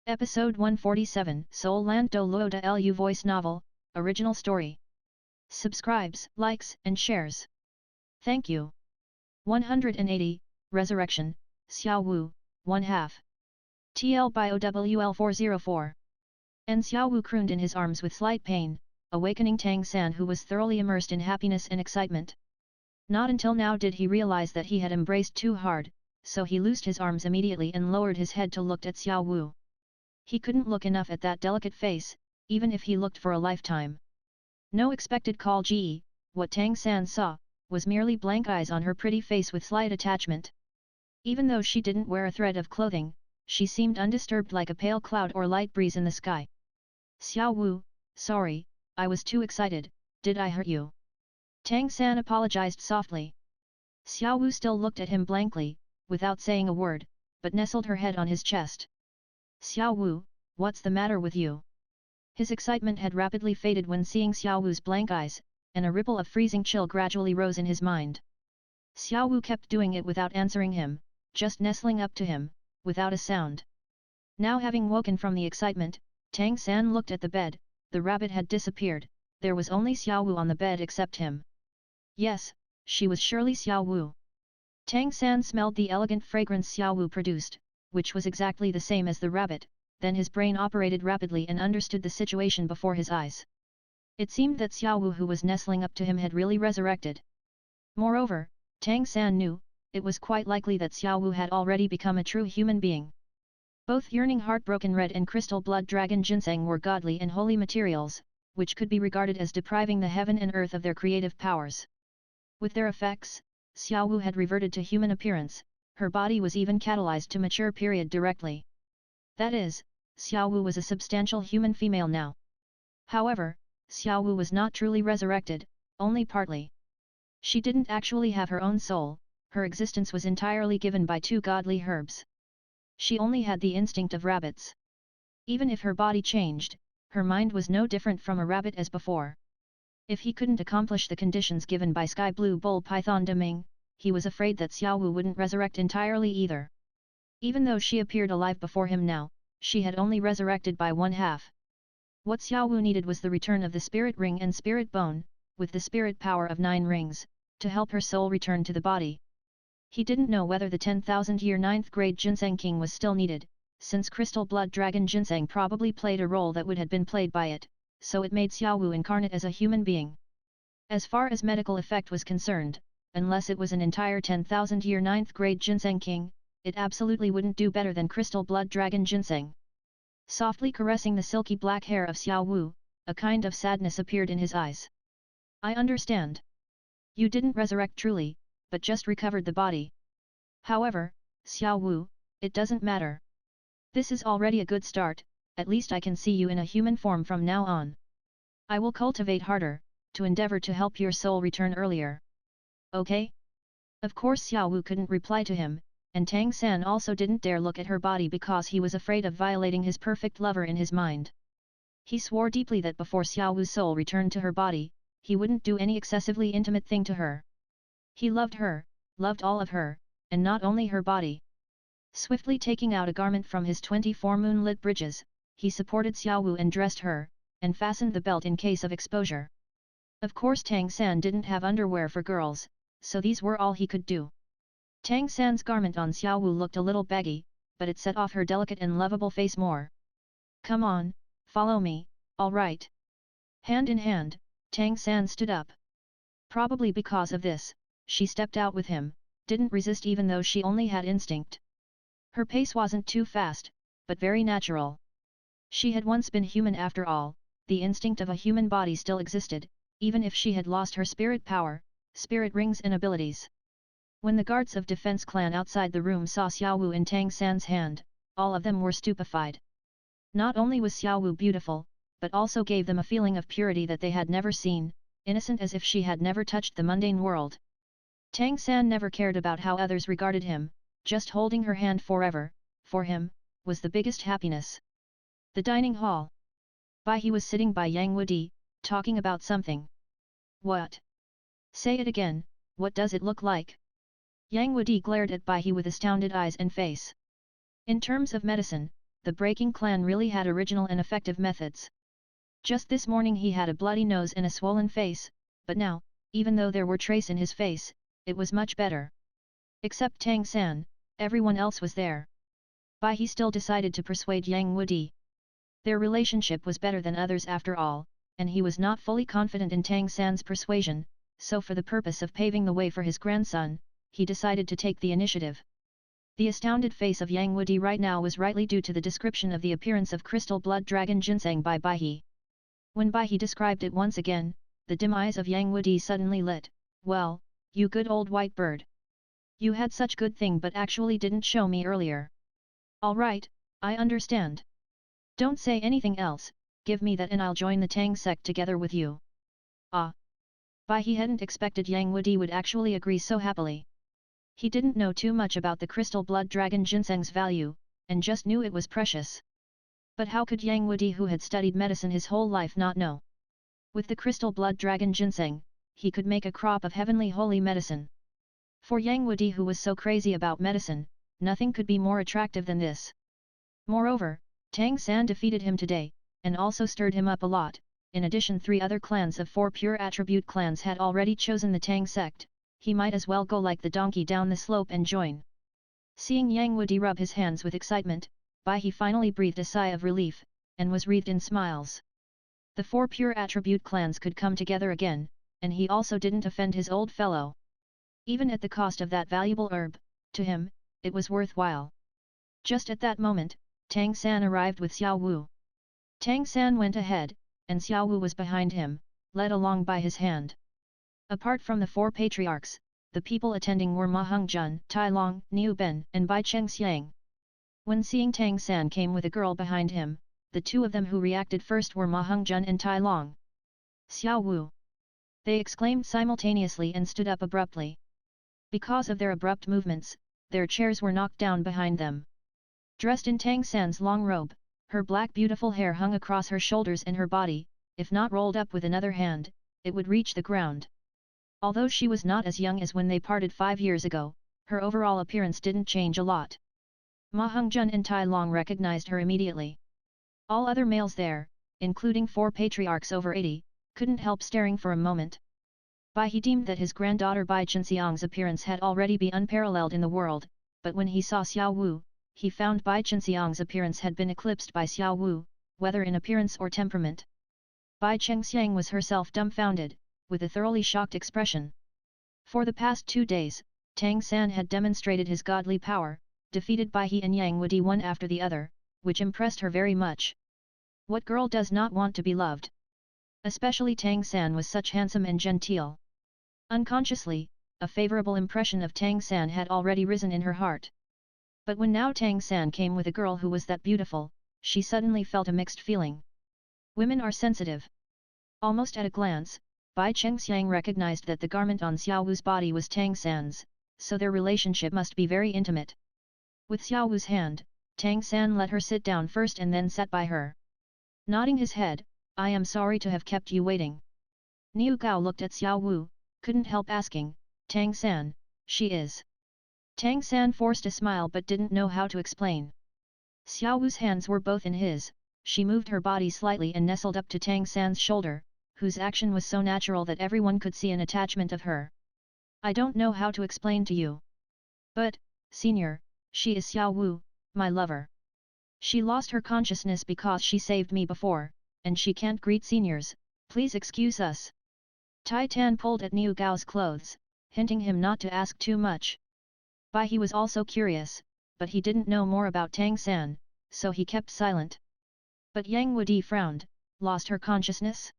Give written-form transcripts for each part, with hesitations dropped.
Episode 147 Soul Land DouLuo DaLu Voice Novel, Original Story. Subscribes, likes and shares. Thank you. 180, Resurrection, Xiao Wu, 1/2. TL Bio WL404. And Xiao Wu crooned in his arms with slight pain, awakening Tang San, who was thoroughly immersed in happiness and excitement. Not until now did he realize that he had embraced too hard, so he loosed his arms immediately and lowered his head to look at Xiao Wu. He couldn't look enough at that delicate face, even if he looked for a lifetime. No expected call ge, what Tang San saw, was merely blank eyes on her pretty face with slight attachment. Even though she didn't wear a thread of clothing, she seemed undisturbed like a pale cloud or light breeze in the sky. Xiao Wu, sorry, I was too excited, did I hurt you? Tang San apologized softly. Xiao Wu still looked at him blankly, without saying a word, but nestled her head on his chest. Xiao Wu, what's the matter with you? His excitement had rapidly faded when seeing Xiao Wu's blank eyes, and a ripple of freezing chill gradually rose in his mind. Xiao Wu kept doing it without answering him, just nestling up to him, without a sound. Now having woken from the excitement, Tang San looked at the bed. The rabbit had disappeared, there was only Xiao Wu on the bed except him. Yes, she was surely Xiao Wu. Tang San smelled the elegant fragrance Xiao Wu produced, which was exactly the same as the rabbit, then his brain operated rapidly and understood the situation before his eyes. It seemed that Xiao Wu, who was nestling up to him, had really resurrected. Moreover, Tang San knew, it was quite likely that Xiao Wu had already become a true human being. Both yearning heartbroken red and crystal blood dragon ginseng were godly and holy materials, which could be regarded as depriving the heaven and earth of their creative powers. With their effects, Xiao Wu had reverted to human appearance. Her body was even catalyzed to mature period directly. That is, Xiao Wu was a substantial human female now. However, Xiao Wu was not truly resurrected, only partly. She didn't actually have her own soul, her existence was entirely given by two godly herbs. She only had the instinct of rabbits. Even if her body changed, her mind was no different from a rabbit as before. If he couldn't accomplish the conditions given by Sky Blue Bull Python Deming, he was afraid that Xiao Wu wouldn't resurrect entirely either. Even though she appeared alive before him now, she had only resurrected by 1/2. What Xiao Wu needed was the return of the spirit ring and spirit bone, with the spirit power of 9 rings, to help her soul return to the body. He didn't know whether the 10,000-year 9th grade Ginseng King was still needed, since Crystal Blood Dragon Ginseng probably played a role that would have been played by it, so it made Xiao Wu incarnate as a human being. As far as medical effect was concerned, unless it was an entire 10,000-year 9th grade Ginseng King, it absolutely wouldn't do better than Crystal Blood Dragon Ginseng. Softly caressing the silky black hair of Xiao Wu, a kind of sadness appeared in his eyes. I understand. You didn't resurrect truly, but just recovered the body. However, Xiao Wu, it doesn't matter. This is already a good start, at least I can see you in a human form from now on. I will cultivate harder, to endeavor to help your soul return earlier. Okay? Of course Xiao Wu couldn't reply to him, and Tang San also didn't dare look at her body because he was afraid of violating his perfect lover in his mind. He swore deeply that before Xiao Wu's soul returned to her body, he wouldn't do any excessively intimate thing to her. He loved her, loved all of her, and not only her body. Swiftly taking out a garment from his 24 moonlit bridges, he supported Xiao Wu and dressed her, and fastened the belt in case of exposure. Of course Tang San didn't have underwear for girls, so these were all he could do. Tang San's garment on Xiao Wu looked a little baggy, but it set off her delicate and lovable face more. Come on, follow me, all right. Hand in hand, Tang San stood up. Probably because of this, she stepped out with him, didn't resist even though she only had instinct. Her pace wasn't too fast, but very natural. She had once been human after all, the instinct of a human body still existed, even if she had lost her spirit power, spirit rings and abilities. When the guards of Defense Clan outside the room saw Xiao Wu in Tang San's hand, all of them were stupefied. Not only was Xiao Wu beautiful, but also gave them a feeling of purity that they had never seen, innocent as if she had never touched the mundane world. Tang San never cared about how others regarded him, just holding her hand forever, for him, was the biggest happiness. The dining hall. Bai He was sitting by Yang Wudi, talking about something. What? Say it again, what does it look like? Yang Wudi glared at Bai He with astounded eyes and face. In terms of medicine, the breaking clan really had original and effective methods. Just this morning he had a bloody nose and a swollen face, but now, even though there were traces in his face, it was much better. Except Tang San, everyone else was there. Bai He still decided to persuade Yang Wudi. Their relationship was better than others after all, and he was not fully confident in Tang San's persuasion, so for the purpose of paving the way for his grandson, he decided to take the initiative. The astounded face of Yang Wudi right now was rightly due to the description of the appearance of crystal blood dragon ginseng by Bai He. When Bai He described it once again, the dim eyes of Yang Wudi suddenly lit. Well, you good old white bird. You had such good thing but actually didn't show me earlier. Alright, I understand. Don't say anything else, give me that and I'll join the Tang sect together with you. Ah! Bai He hadn't expected Yang Wudi would actually agree so happily. He didn't know too much about the crystal blood dragon ginseng's value, and just knew it was precious. But how could Yang Wudi who had studied medicine his whole life not know? With the crystal blood dragon ginseng, he could make a crop of heavenly holy medicine. For Yang Wudi who was so crazy about medicine, nothing could be more attractive than this. Moreover, Tang San defeated him today, and also stirred him up a lot. In addition, 3 other clans of 4 pure attribute clans had already chosen the Tang sect. He might as well go like the donkey down the slope and join. Seeing Yang Wudi rub his hands with excitement, Bai He finally breathed a sigh of relief, and was wreathed in smiles. The 4 pure attribute clans could come together again, and he also didn't offend his old fellow. Even at the cost of that valuable herb, to him, it was worthwhile. Just at that moment, Tang San arrived with Xiao Wu. Tang San went ahead, and Xiao Wu was behind him, led along by his hand. Apart from the 4 patriarchs, the people attending were Ma Hongjun, Tai Long, Niu Ben, and Bai Chengxiang. When seeing Tang San came with a girl behind him, the 2 of them who reacted first were Ma Hongjun and Tai Long. Xiao Wu! They exclaimed simultaneously and stood up abruptly. Because of their abrupt movements, their chairs were knocked down behind them. Dressed in Tang San's long robe, her black beautiful hair hung across her shoulders and her body, if not rolled up with another hand, it would reach the ground. Although she was not as young as when they parted 5 years ago, her overall appearance didn't change a lot. Ma Hongjun and Tai Long recognized her immediately. All other males there, including 4 patriarchs over 80, couldn't help staring for a moment. Bai He deemed that his granddaughter Bai Chenxiang's appearance had already been unparalleled in the world, but when he saw Xiao Wu, he found Bai Chenxiang's appearance had been eclipsed by Xiao Wu, whether in appearance or temperament. Bai Chengxiang was herself dumbfounded, with a thoroughly shocked expression. For the past 2 days, Tang San had demonstrated his godly power, defeated Bai He and Yang Wudi one after the other, which impressed her very much. What girl does not want to be loved? Especially Tang San was such handsome and genteel. Unconsciously, a favorable impression of Tang San had already risen in her heart. But when now Tang San came with a girl who was that beautiful, she suddenly felt a mixed feeling. Women are sensitive. Almost at a glance, Bai Chengxiang recognized that the garment on Xiao Wu's body was Tang San's, so their relationship must be very intimate. With Xiao Wu's hand, Tang San let her sit down first and then sat by her. Nodding his head, I am sorry to have kept you waiting. Niu Gao looked at Xiao Wu, couldn't help asking, Tang San, she is. Tang San forced a smile but didn't know how to explain. Xiao Wu's hands were both in his, she moved her body slightly and nestled up to Tang San's shoulder, whose action was so natural that everyone could see an attachment of her. I don't know how to explain to you. But, senior, she is Xiao Wu, my lover. She lost her consciousness because she saved me before, and she can't greet seniors, please excuse us. Tai Tan pulled at Niu Gao's clothes, hinting him not to ask too much. Bai He was also curious, but he didn't know more about Tang San, so he kept silent. But Yang Wudi frowned, lost her consciousness?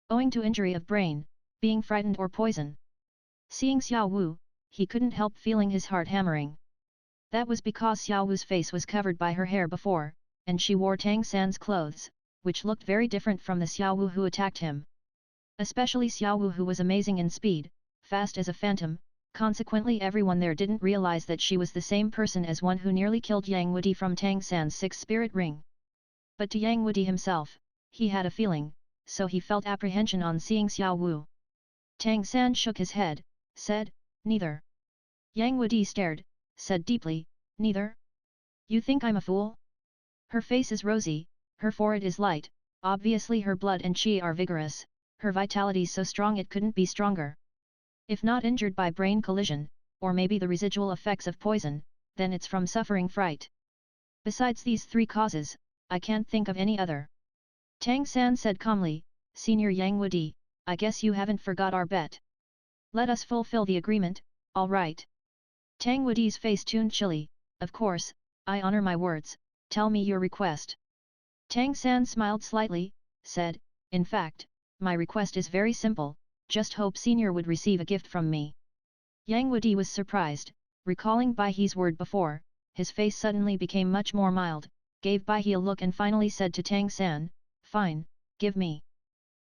Owing to injury of brain, being frightened or poison. Seeing Xiao Wu, he couldn't help feeling his heart hammering. That was because Xiao Wu's face was covered by her hair before, and she wore Tang San's clothes, which looked very different from the Xiao Wu who attacked him. Especially Xiao Wu who was amazing in speed, fast as a phantom, consequently everyone there didn't realize that she was the same person as one who nearly killed Yang Wudi from Tang San's 6th spirit ring. But to Yang Wudi himself, he had a feeling, so he felt apprehension on seeing Xiao Wu. Tang San shook his head, said, neither. Yang Wudi stared, said deeply, neither? You think I'm a fool? Her face is rosy, her forehead is light, obviously her blood and qi are vigorous, her vitality so strong it couldn't be stronger. If not injured by brain collision, or maybe the residual effects of poison, then it's from suffering fright. Besides these three causes, I can't think of any other. Tang San said calmly, Senior Yang Wudi, I guess you haven't forgot our bet. Let us fulfill the agreement, all right. Tang Wudi's face tuned chilly, of course, I honor my words, tell me your request. Tang San smiled slightly, said, in fact, my request is very simple, just hope Senior would receive a gift from me. Yang Wudi was surprised, recalling Bai He's word before, his face suddenly became much more mild, gave Bai He a look and finally said to Tang San, fine, give me.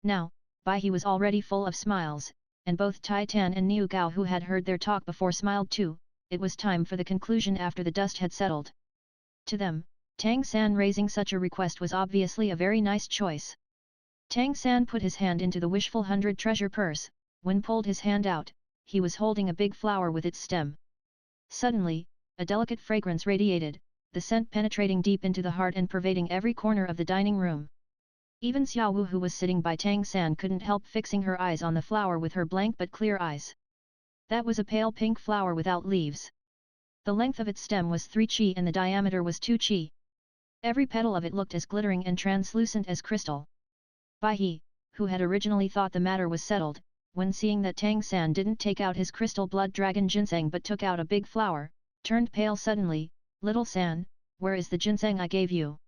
Now, Bai He was already full of smiles, and both Tai Tan and Niu Gao who had heard their talk before smiled too. It was time for the conclusion after the dust had settled. To them, Tang San raising such a request was obviously a very nice choice. Tang San put his hand into the wishful 100 treasure purse, when pulled his hand out, he was holding a big flower with its stem. Suddenly, a delicate fragrance radiated, the scent penetrating deep into the heart and pervading every corner of the dining room. Even Xiao Wu who was sitting by Tang San couldn't help fixing her eyes on the flower with her blank but clear eyes. That was a pale pink flower without leaves. The length of its stem was 3 qi and the diameter was 2 qi. Every petal of it looked as glittering and translucent as crystal. Bai He, who had originally thought the matter was settled, when seeing that Tang San didn't take out his crystal blood dragon ginseng but took out a big flower, turned pale suddenly, Little San, where is the ginseng I gave you?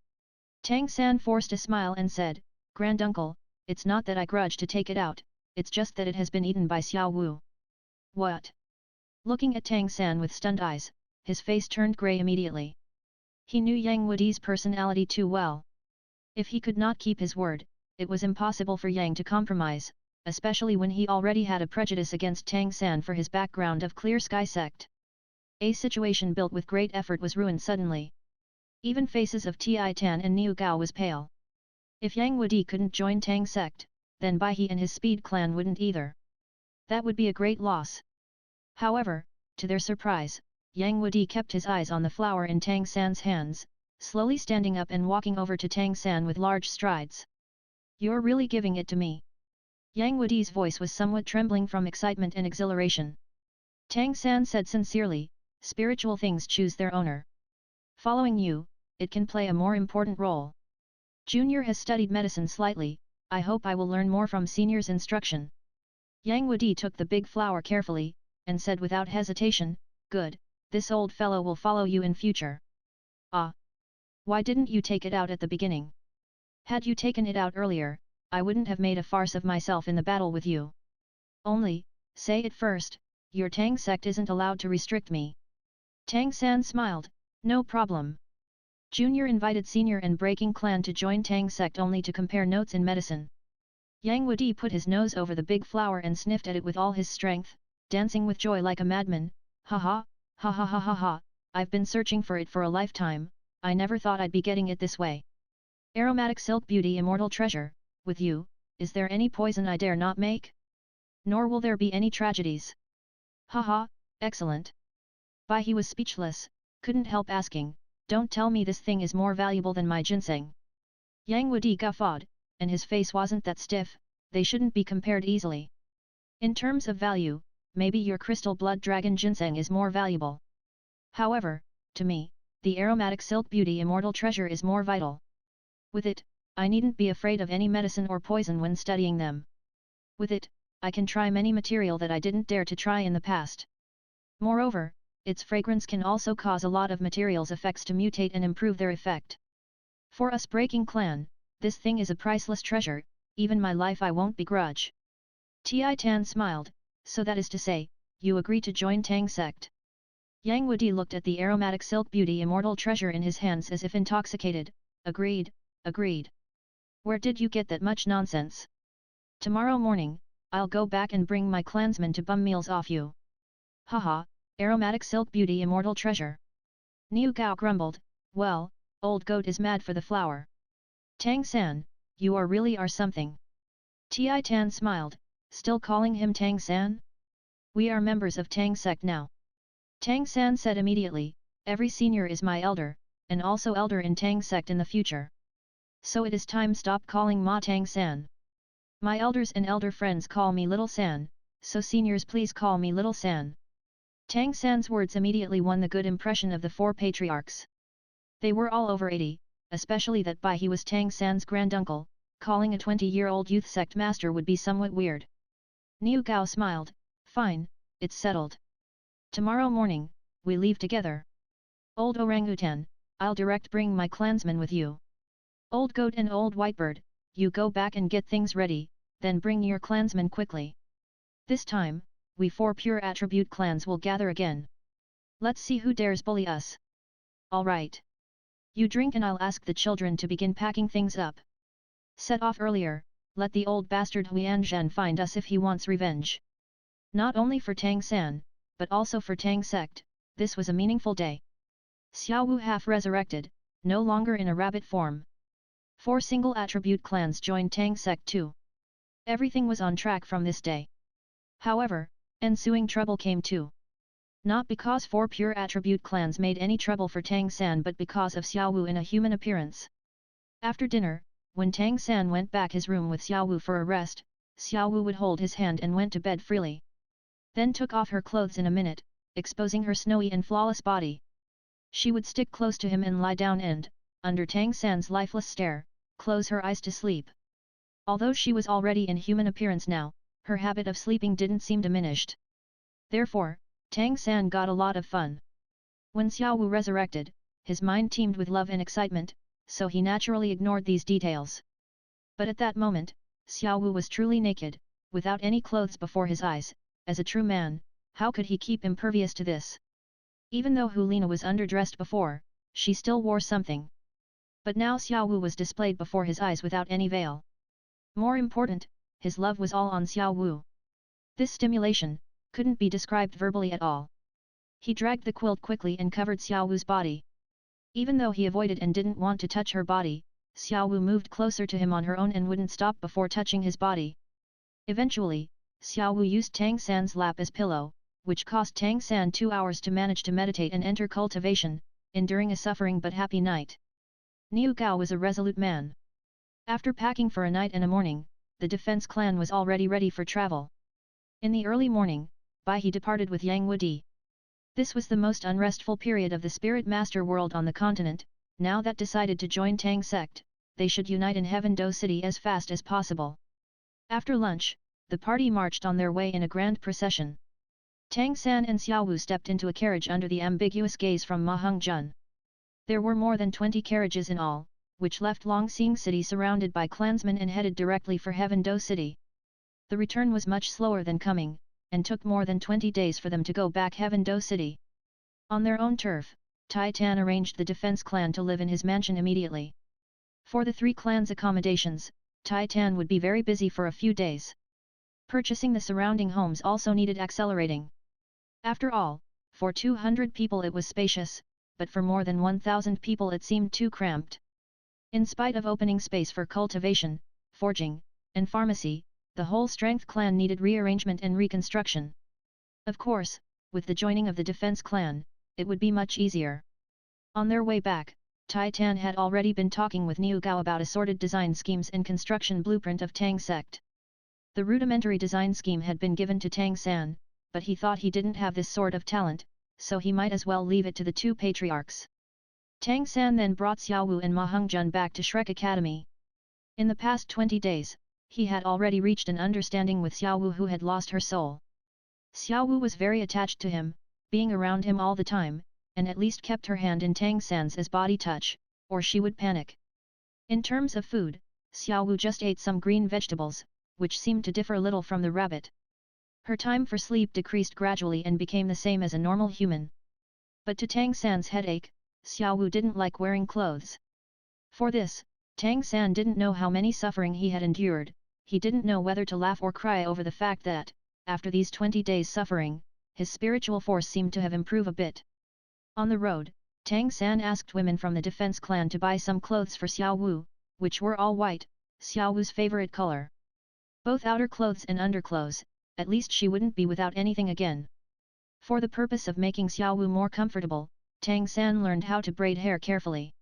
Tang San forced a smile and said, Granduncle, it's not that I grudge to take it out, it's just that it has been eaten by Xiao Wu. What? Looking at Tang San with stunned eyes, his face turned grey immediately. He knew Yang Wudi's personality too well. If he could not keep his word, it was impossible for Yang to compromise, especially when he already had a prejudice against Tang San for his background of Clear Sky sect. A situation built with great effort was ruined suddenly. Even faces of Tai Tan and Niu Gao was pale. If Yang Wudi couldn't join Tang sect, then Bai He and his Speed clan wouldn't either. That would be a great loss. However, to their surprise, Yang Wudi kept his eyes on the flower in Tang San's hands, slowly standing up and walking over to Tang San with large strides. You're really giving it to me? Yang Wudi's voice was somewhat trembling from excitement and exhilaration. Tang San said sincerely, spiritual things choose their owner. Following you, it can play a more important role. Junior has studied medicine slightly, I hope I will learn more from Senior's instruction. Yang Wudi took the big flower carefully, and said without hesitation, good, this old fellow will follow you in future. Ah! Why didn't you take it out at the beginning? Had you taken it out earlier, I wouldn't have made a farce of myself in the battle with you. Only, say it first, your Tang sect isn't allowed to restrict me. Tang San smiled, no problem. Junior invited Senior and Breaking Clan to join Tang sect only to compare notes in medicine. Yang Wudi put his nose over the big flower and sniffed at it with all his strength, dancing with joy like a madman, ha ha, ha ha ha ha ha, I've been searching for it for a lifetime, I never thought I'd be getting it this way. Aromatic Silk Beauty Immortal Treasure, with you, is there any poison I dare not make? Nor will there be any tragedies. Ha ha, excellent. Bai He was speechless, couldn't help asking, don't tell me this thing is more valuable than my ginseng. Yang Wudi guffawed, and his face wasn't that stiff, they shouldn't be compared easily. In terms of value, maybe your crystal blood dragon ginseng is more valuable. However, to me, the aromatic silk beauty immortal treasure is more vital. With it, I needn't be afraid of any medicine or poison when studying them. With it, I can try many material that I didn't dare to try in the past. Moreover, its fragrance can also cause a lot of materials' effects to mutate and improve their effect. For us Breaking Clan, this thing is a priceless treasure, even my life I won't begrudge. Tai Tan smiled, so that is to say, you agree to join Tang sect. Yang Wudi looked at the aromatic silk beauty immortal treasure in his hands as if intoxicated, agreed, agreed. Where did you get that much nonsense? Tomorrow morning, I'll go back and bring my clansmen to bum meals off you. Haha, aromatic silk beauty immortal treasure. Niu Gao grumbled, well, old goat is mad for the flower. Tang San, you really are something. Tai Tan smiled, still calling him Tang San? We are members of Tang sect now. Tang San said immediately, every senior is my elder, and also elder in Tang sect in the future. So it is time stop calling Ma Tang San. My elders and elder friends call me Little San, so seniors please call me Little San. Tang San's words immediately won the good impression of the four patriarchs. They were all over 80, especially that Bai he was Tang San's granduncle, calling a 20-year-old youth sect master would be somewhat weird. Niu Gao smiled, fine, it's settled. Tomorrow morning, we leave together. Old orangutan, I'll direct bring my clansmen with you. Old goat and old whitebird, you go back and get things ready, then bring your clansmen quickly. This time, we four pure attribute clans will gather again. Let's see who dares bully us. Alright. You drink and I'll ask the children to begin packing things up. Set off earlier, let the old bastard Huanzhen find us if he wants revenge. Not only for Tang San, but also for Tang sect, this was a meaningful day. Xiao Wu half resurrected, no longer in a rabbit form. 4 single attribute clans joined Tang sect too. Everything was on track from this day. However, ensuing trouble came too. Not because 4 pure attribute clans made any trouble for Tang San but because of Xiao Wu in a human appearance. After dinner, when Tang San went back his room with Xiao Wu for a rest, Xiao Wu would hold his hand and went to bed freely. Then took off her clothes in a minute, exposing her snowy and flawless body. She would stick close to him and lie down and, under Tang San's lifeless stare, close her eyes to sleep. Although she was already in human appearance now, her habit of sleeping didn't seem diminished. Therefore, Tang San got a lot of fun. When Xiao Wu resurrected, his mind teemed with love and excitement, so he naturally ignored these details. But at that moment, Xiao Wu was truly naked, without any clothes before his eyes. As a true man, how could he keep impervious to this? Even though Hulina was underdressed before, she still wore something. But now Xiao Wu was displayed before his eyes without any veil. More important, his love was all on Xiao Wu. This stimulation couldn't be described verbally at all. He dragged the quilt quickly and covered Xiao Wu's body. Even though he avoided and didn't want to touch her body, Xiao Wu moved closer to him on her own and wouldn't stop before touching his body. Eventually, Xiao Wu used Tang San's lap as pillow, which cost Tang San 2 hours to manage to meditate and enter cultivation, enduring a suffering but happy night. Niu Gao was a resolute man. After packing for a night and a morning, the defense clan was already ready for travel. In the early morning, Bai he departed with Yang Wudi. This was the most unrestful period of the Spirit Master world on the continent. Now that decided to join Tang sect, they should unite in Heaven Do City as fast as possible. After lunch, the party marched on their way in a grand procession. Tang San and Xiao Wu stepped into a carriage under the ambiguous gaze from Ma Heng-jun. There were more than 20 carriages in all, which left Longsing City surrounded by clansmen and headed directly for Heaven Do City. The return was much slower than coming, and took more than 20 days for them to go back Heaven Do City. On their own turf, Tai Tan arranged the defense clan to live in his mansion immediately. For the 3 clans' accommodations, Tai Tan would be very busy for a few days. Purchasing the surrounding homes also needed accelerating. After all, for 200 people it was spacious, but for more than 1,000 people it seemed too cramped. In spite of opening space for cultivation, forging, and pharmacy, the whole Strength clan needed rearrangement and reconstruction. Of course, with the joining of the Defense clan, it would be much easier. On their way back, Tai Tan had already been talking with Niu Gao about assorted design schemes and construction blueprint of Tang sect. The rudimentary design scheme had been given to Tang San, but he thought he didn't have this sort of talent, so he might as well leave it to the 2 patriarchs. Tang San then brought Xiao Wu and Ma Heng-jun back to Shrek Academy. In the past 20 days, he had already reached an understanding with Xiao Wu who had lost her soul. Xiao Wu was very attached to him, being around him all the time, and at least kept her hand in Tang San's as body touch, or she would panic. In terms of food, Xiao Wu just ate some green vegetables, which seemed to differ little from the rabbit. Her time for sleep decreased gradually and became the same as a normal human. But to Tang San's headache, Xiao Wu didn't like wearing clothes. For this, Tang San didn't know how many suffering he had endured. He didn't know whether to laugh or cry over the fact that, after these 20 days suffering, his spiritual force seemed to have improved a bit. On the road, Tang San asked women from the defense clan to buy some clothes for Xiao Wu, which were all white, Xiao Wu's favorite color. Both outer clothes and underclothes, at least she wouldn't be without anything again. For the purpose of making Xiao Wu more comfortable, Tang San learned how to braid hair carefully.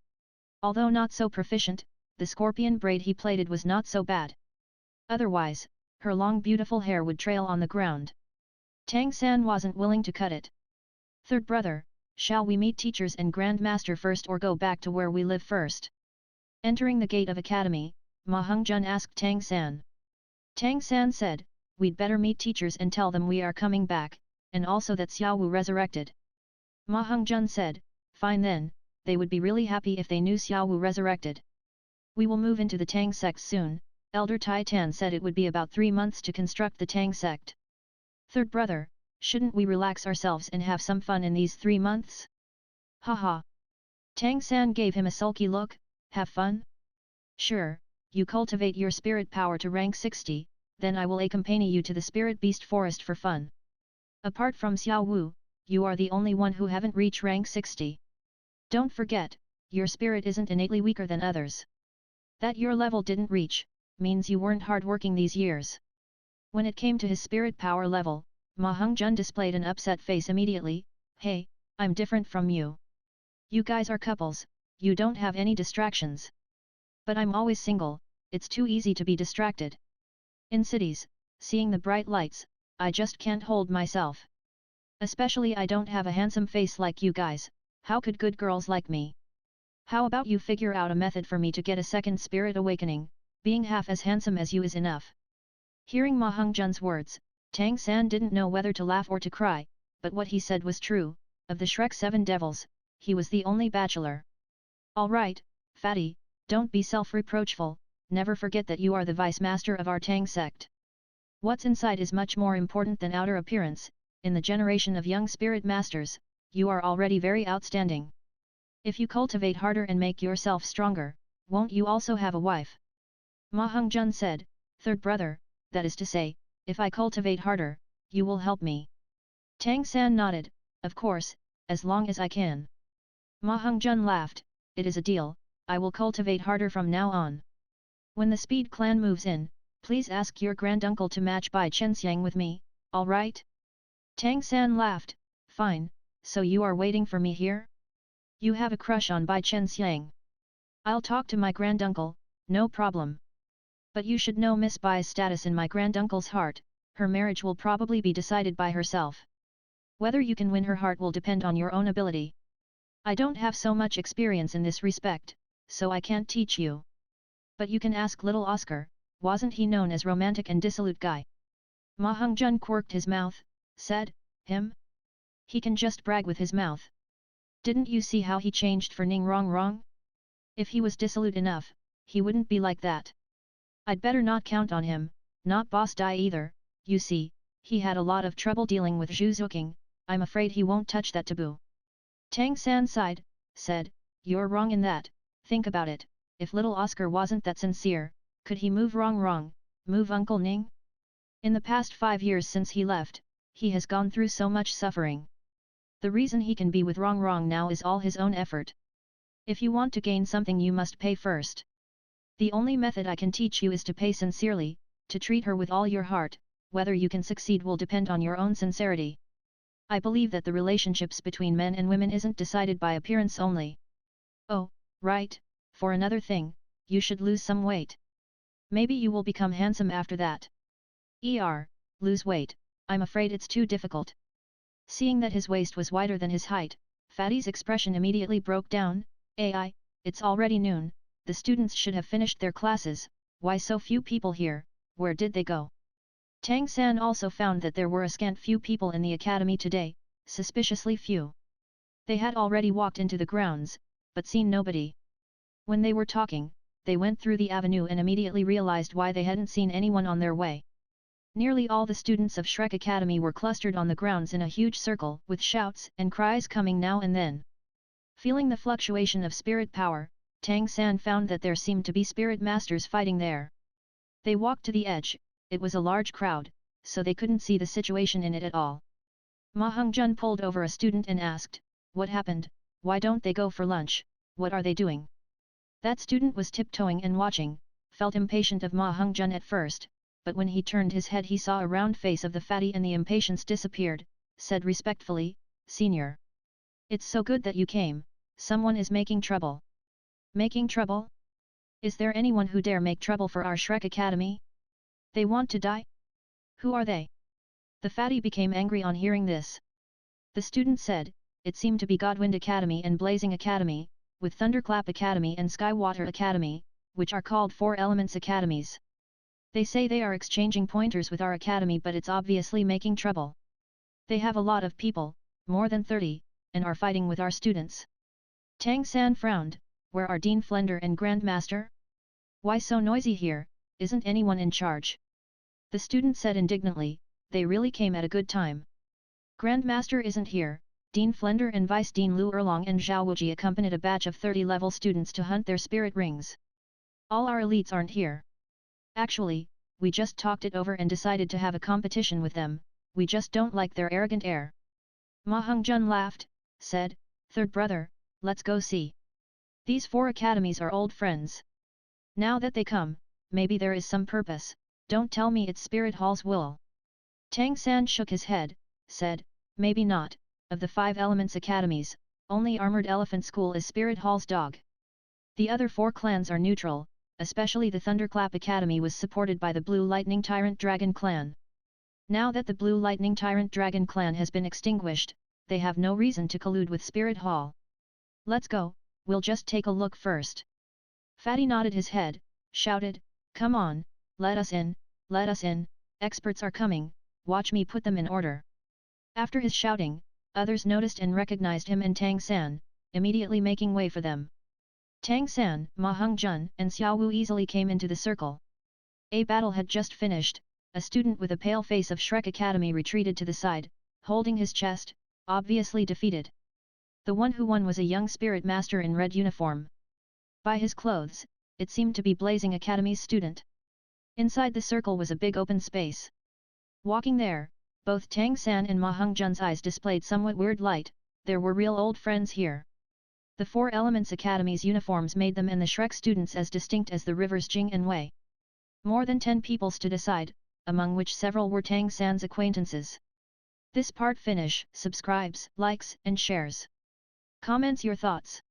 Although not so proficient, the scorpion braid he plaited was not so bad. Otherwise, her long beautiful hair would trail on the ground. Tang San wasn't willing to cut it. Third brother, shall we meet teachers and grandmaster first or go back to where we live first? Entering the gate of academy, Ma Hongjun asked Tang San. Tang San said, we'd better meet teachers and tell them we are coming back, and also that Xiao Wu resurrected. Ma Hongjun said, fine then, they would be really happy if they knew Xiao Wu resurrected. We will move into the Tang sect soon, Elder Tai Tan said it would be about 3 months to construct the Tang sect. Third brother, shouldn't we relax ourselves and have some fun in these 3 months? Haha. Tang San gave him a sulky look, have fun? Sure, you cultivate your spirit power to rank 60, then I will accompany you to the spirit beast forest for fun. Apart from Xiao Wu, you are the only one who haven't reached rank 60. Don't forget, your spirit isn't innately weaker than others. That your level didn't reach, means you weren't hard-working these years. When it came to his spirit power level, Ma Hongjun displayed an upset face immediately, hey, I'm different from you. You guys are couples, you don't have any distractions. But I'm always single, it's too easy to be distracted. In cities, seeing the bright lights, I just can't hold myself. Especially I don't have a handsome face like you guys, how could good girls like me? How about you figure out a method for me to get a second spirit awakening, being half as handsome as you is enough. Hearing Ma Hongjun's words, Tang San didn't know whether to laugh or to cry, but what he said was true, of the Shrek 7 devils, he was the only bachelor. Alright, fatty, don't be self-reproachful, never forget that you are the vice master of our Tang sect. What's inside is much more important than outer appearance, in the generation of young spirit masters, you are already very outstanding. If you cultivate harder and make yourself stronger, won't you also have a wife? Ma Hongjun said, third brother, that is to say, if I cultivate harder, you will help me. Tang San nodded, of course, as long as I can. Ma Hongjun laughed, it is a deal, I will cultivate harder from now on. When the Speed clan moves in, please ask your granduncle to match Bai Chenxiang with me, alright? Tang San laughed, fine, so you are waiting for me here? You have a crush on Bai Chenxiang. I'll talk to my granduncle, no problem. But you should know Miss Bai's status in my granduncle's heart, her marriage will probably be decided by herself. Whether you can win her heart will depend on your own ability. I don't have so much experience in this respect, so I can't teach you. But you can ask little Oscar, wasn't he known as romantic and dissolute guy? Ma Hongjun quirked his mouth, said, him? He can just brag with his mouth. Didn't you see how he changed for Ning Rong Rong? If he was dissolute enough, he wouldn't be like that. I'd better not count on him, not Boss Dai either, you see, he had a lot of trouble dealing with Zhu Zuqing, I'm afraid he won't touch that taboo. Tang San sighed, said, you're wrong in that, think about it, if little Oscar wasn't that sincere, could he move Rong Rong, move Uncle Ning? In the past 5 years since he left, he has gone through so much suffering. The reason he can be with Rong Rong now is all his own effort. If you want to gain something you must pay first. The only method I can teach you is to pay sincerely, to treat her with all your heart, whether you can succeed will depend on your own sincerity. I believe that the relationships between men and women isn't decided by appearance only. Oh, right, for another thing, you should lose some weight. Maybe you will become handsome after that. Lose weight, I'm afraid it's too difficult. Seeing that his waist was wider than his height, Fatty's expression immediately broke down, AI, it's already noon, the students should have finished their classes, why so few people here, where did they go? Tang San also found that there were a scant few people in the academy today, suspiciously few. They had already walked into the grounds, but seen nobody. When they were talking, they went through the avenue and immediately realized why they hadn't seen anyone on their way. Nearly all the students of Shrek Academy were clustered on the grounds in a huge circle with shouts and cries coming now and then. Feeling the fluctuation of spirit power, Tang San found that there seemed to be spirit masters fighting there. They walked to the edge, it was a large crowd, so they couldn't see the situation in it at all. Ma Hongjun pulled over a student and asked, what happened, why don't they go for lunch, what are they doing? That student was tiptoeing and watching, felt impatient of Ma Hongjun at first, but when he turned his head he saw a round face of the fatty and the impatience disappeared, said respectfully, Senior. It's so good that you came, someone is making trouble. Making trouble? Is there anyone who dare make trouble for our Shrek Academy? They want to die? Who are they? The fatty became angry on hearing this. The student said, it seemed to be Godwind Academy and Blazing Academy, with Thunderclap Academy and Skywater Academy, which are called Four Elements Academies. They say they are exchanging pointers with our academy, but it's obviously making trouble. They have a lot of people, more than 30, and are fighting with our students. Tang San frowned, where are Dean Flender and Grandmaster? Why so noisy here, isn't anyone in charge? The student said indignantly, they really came at a good time. Grandmaster isn't here. Dean Flender and Vice Dean Lu Erlong and Zhao Wuji accompanied a batch of 30-level students to hunt their spirit rings. All our elites aren't here. Actually, we just talked it over and decided to have a competition with them, we just don't like their arrogant air. Ma Hongjun laughed, said, third brother, let's go see. These four academies are old friends. Now that they come, maybe there is some purpose, don't tell me it's Spirit Hall's will. Tang San shook his head, said, maybe not, of the 5 Elements Academies, only Armored Elephant School is Spirit Hall's dog. The other 4 clans are neutral, especially the Thunderclap Academy was supported by the Blue Lightning Tyrant Dragon clan. Now that the Blue Lightning Tyrant Dragon clan has been extinguished, they have no reason to collude with Spirit Hall. Let's go, we'll just take a look first. Fatty nodded his head, shouted, come on, let us in, experts are coming, watch me put them in order. After his shouting, others noticed and recognized him and Tang San, immediately making way for them. Tang San, Ma Hongjun and Xiao Wu easily came into the circle. A battle had just finished, a student with a pale face of Shrek Academy retreated to the side, holding his chest, obviously defeated. The one who won was a young spirit master in red uniform. By his clothes, it seemed to be Blazing Academy's student. Inside the circle was a big open space. Walking there, both Tang San and Ma Hongjun's eyes displayed somewhat weird light, there were real old friends here. The 4 Elements Academy's uniforms made them and the Shrek students as distinct as the rivers Jing and Wei. More than 10 people stood aside, among which several were Tang San's acquaintances. This part finish, subscribes, likes and shares. Comments your thoughts.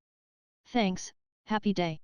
Thanks, happy day.